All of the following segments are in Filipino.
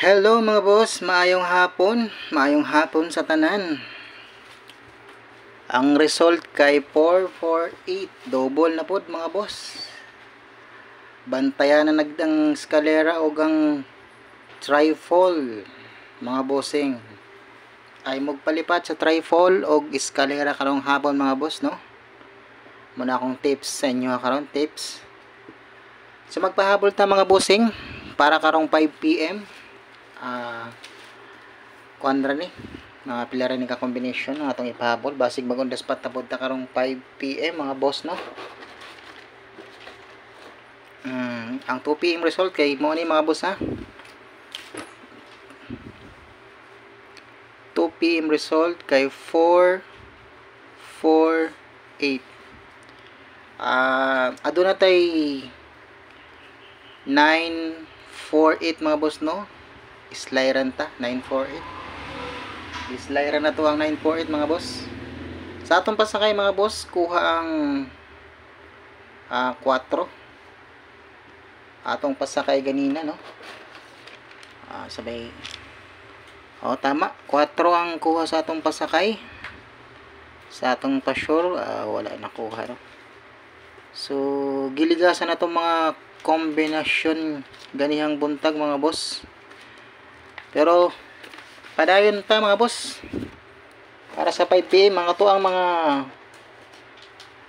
Hello mga boss, maayong hapon sa tanan. Ang result kay 448, double na pod mga boss. Bantayan na nagdang eskalera o gang trifall mga bossing. Ay magpalipat sa trifall o eskalera karong hapon mga boss, no? Muna akong tips sa inyo karon, tips. So magpahabol ta mga bossing para karong 5 PM. Kuandra ni mga pilari ni ka combination ng atong ipahabol basig bagong daspat tapod ta karong 5 PM mga boss, no. Ang 2 PM result kay mo ni mga boss, ha. 2 PM result kay 448. Aduna tay 948 mga boss, no. Slyran ta 948. Slyran na to ang 948 mga boss. Sa atong pasakay mga boss, kuha ang 4 atong pasakay ganina, no. Sabay tama, 4 ang kuha sa atong pasakay. Sa atong pasure wala nakuha, no. So giligasan na itong mga kombinasyon ganihang buntag mga boss. Pero padayon ta mga boss para sa 5 PM mga to ang mga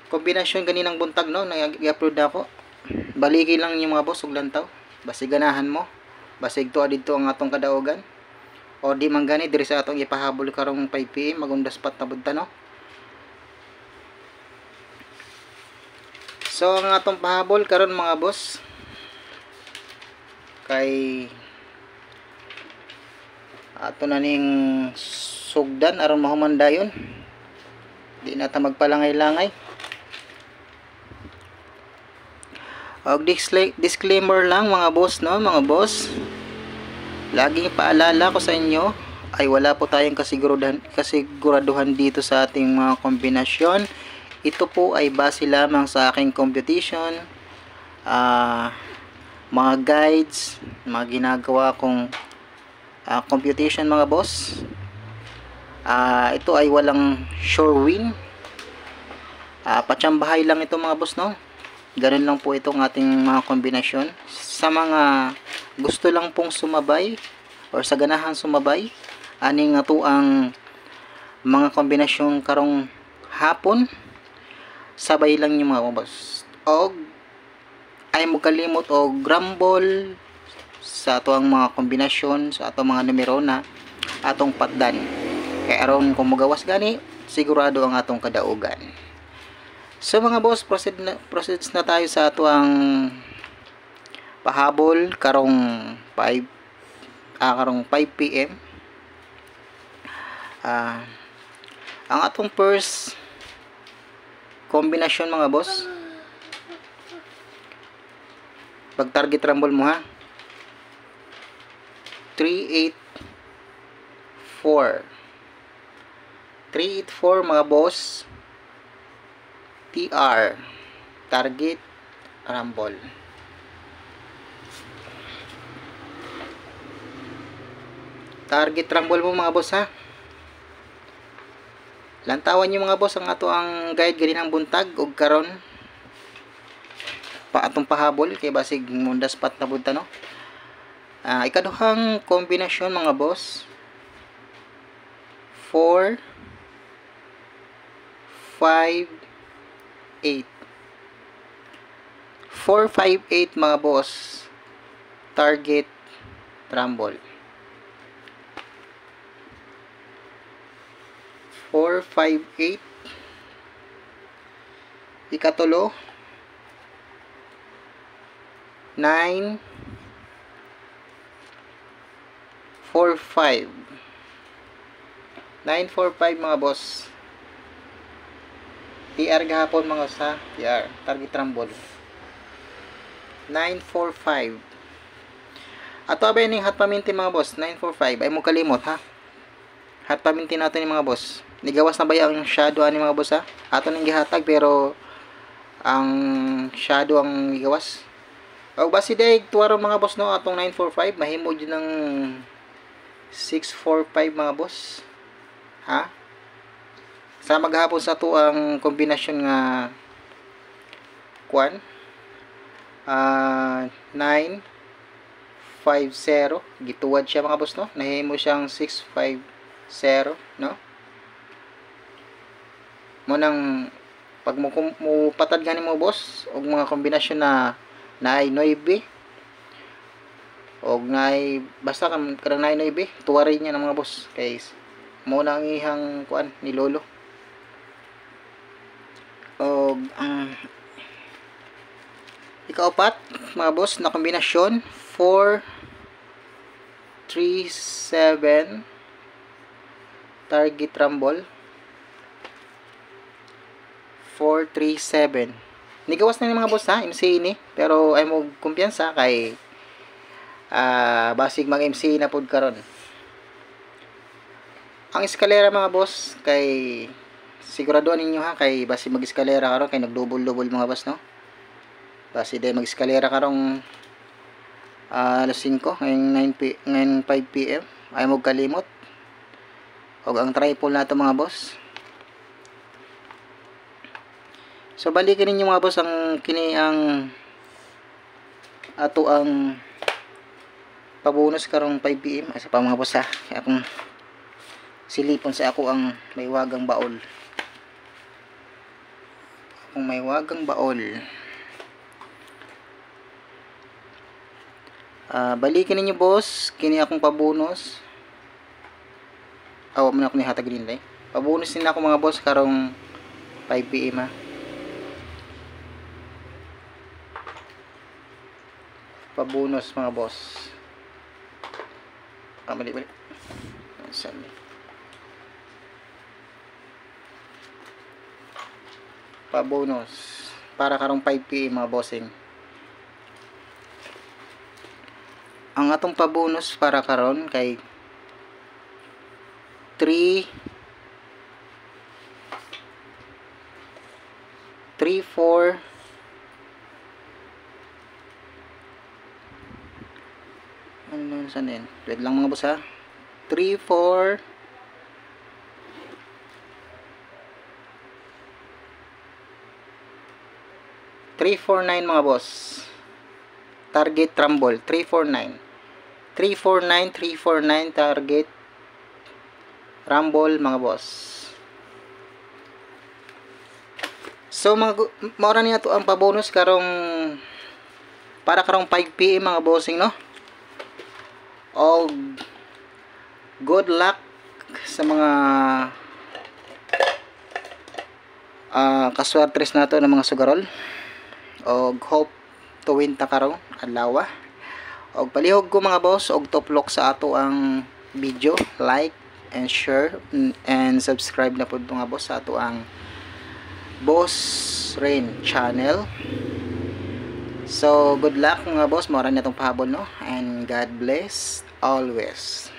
kombinasyon ganinang buntag, no, nag-i-upload ako. Baligi lang yung mga boss ug lantaw, basig ganahan mo, basig tuwa didto ang atong kadaogan o di man gani diri sa atong ipahabol karong 5 PM magundas pat na budta, no. So ang atong pahabol karon mga boss kay ato na ning sugdan aron mahumandayon, di na ta magpalangay-langay. Og disclaimer lang mga boss, no, mga boss, laging paalala ko sa inyo ay wala po tayong kasiguraduhan dito sa ating mga kombinasyon. Ito po ay base lamang sa aking computation, mga guides, mga ginagawa kong computation mga boss. Ito ay walang sure win, patsambahay lang ito mga boss, no. Ganun lang po itong ating mga kombinasyon. Sa mga gusto lang pong sumabay or sa ganahan sumabay aning ato ang mga kombinasyon karong hapon, sabay lang yung mga boss. Og ay mo kalimot og grumble sa ato ang mga kombinasyon, sa ato mga numero na atong patdan. Kaya aron kung magawas gani, sigurado ang atong kadaugan. So mga boss, proceeds na tayo sa ato ang pahabol karong 5 PM. Ang atong first kombinasyon mga boss, pag target rumble mo, ha, 384 mga boss, TR target rumble. Target rumble mo mga boss, ha. Lantawan nyo mga boss ang ato ang guide ganinang buntag ug karon pa atong pahabol kay basig mundas pat na bunta, no. Ikaduhang kombinasyon mga boss, 4 5 8 458 mga boss, target rumble. 458. Ikatulo 945 mga boss, TR gahapon mga sa TR target rumble 945. Ato abay ning hot paminti mga boss, 945 ay mo kalimot, ha. Hot paminti natin ni mga boss, nigawas na ba ang shadow ani mga boss, ha. Ato ning gihatag pero ang shadow ang gigawas. O basi day tuwaro mga boss no atong 945 mahimo din ng 645 mga boss. Ha? Sa maghapon sa to ang kombinasyon nga kuan 950 gituwad siya mga boss no. Nahimo siyang 650 no. Mo nang pag mo patad gani mo boss og mga kombinasyon na naay 9 og naay basta kanang naay 9 tuwari niya ng mga boss kay mo na ang ihang kuan ni lolo. Og ang ikaapat mga boss na kombinasyon 437 target rumble 437 nigawas na ni mga boss ha MC ni pero ay mo kumpiyansa kay basig mag MC na pod karon. Ang eskalera mga boss kay siguraduhan ninyo ha kay basig mag eskalera karon kay nagdouble mga boss no. Basi day mag eskalera karong alas 5 ngayon 5 PM ay mo kalimot og ang triple nato mga boss. So balikan ninyo mga boss ang kini ang ato ang pabonus karong 5 PM asa pa mga boss ha. Kaya akong silipon sa ako ang may wagang baol. Kung may wagang baol. Balikan ninyo boss kini akong pabonus. Awa mo na ako ni hatag din day. Pabonus din ako mga boss karong 5 PM ha. Pabonus mga boss. Balik. Saan? Pabonus para karong 5 PM mga bossing. Ang atong pabonus para karon kay 3 4 ano saan din? Wait lang mga boss ha. 3 4 349 mga boss. Target rumble 349 target rumble mga boss. So maura niya to ang pabonus karong para karong 5 PM mga bossing no. Og good luck sa mga kaswertres nato ng mga sugarol. Og hope to win ta karong adlaw. Og palihog ko mga boss og toplok sa ato ang video, like and share and subscribe na pud mga boss sa ato ang Boss Rain channel. So good luck mga boss, mao ra na tong pahabol no, and God bless always.